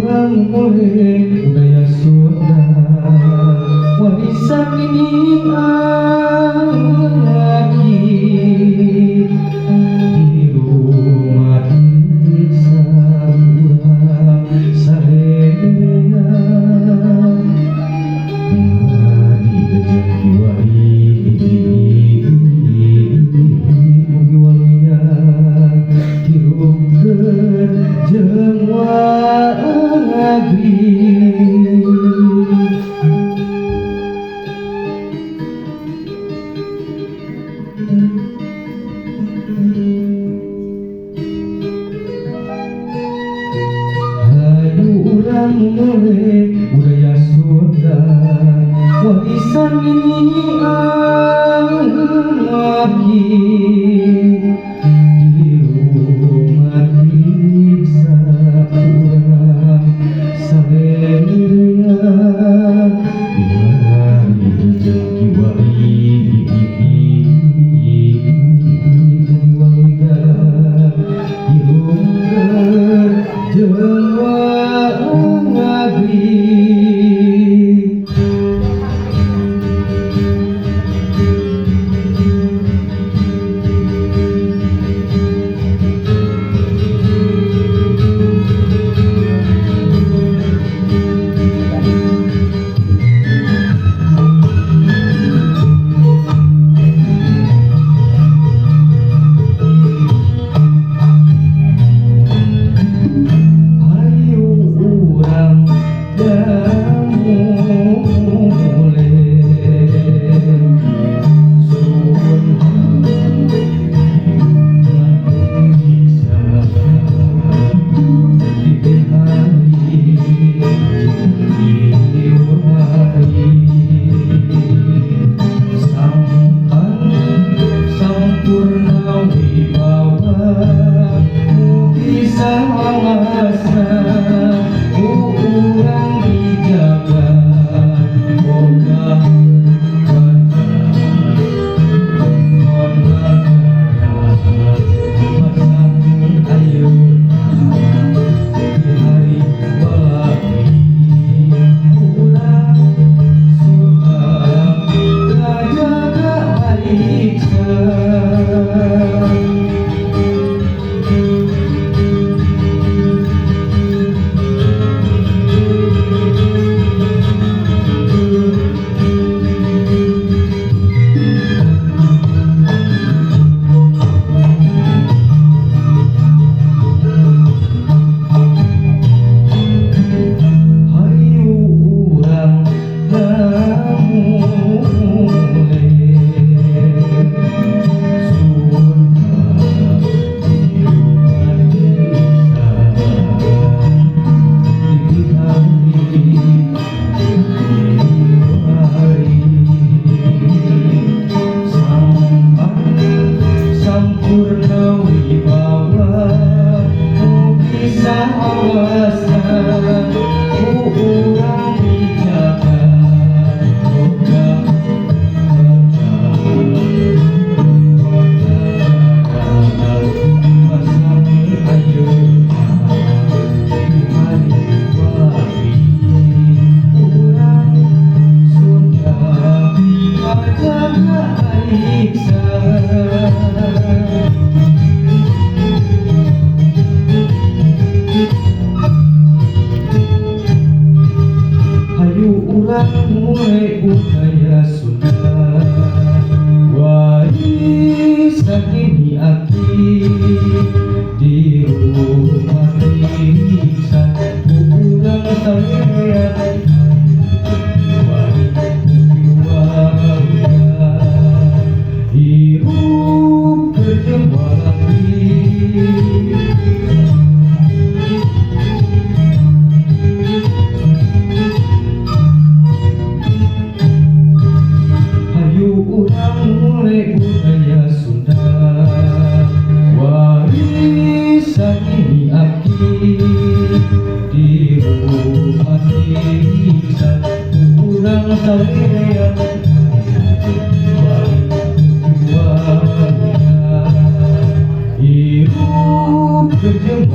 urang mulai budaya Sunda warisan ini lagi di rumah desa urang sadaya hari rezeki wari mugi waluya hirupkeun jeung wagri. Hayu urang mulai budaya Sunda warisan ini lagi di rumah desa urang sadaya hari rezeki wari waluya hirupkeun jeung wagri. Mulai budaya Sunda warisan ini aki di rumah desa urang sadaya wari waluya hirupkeun jeung wagri. Mulai budaya Sunda warisan ini aki di rumah desa urang sadaya wari waluya hirup jeung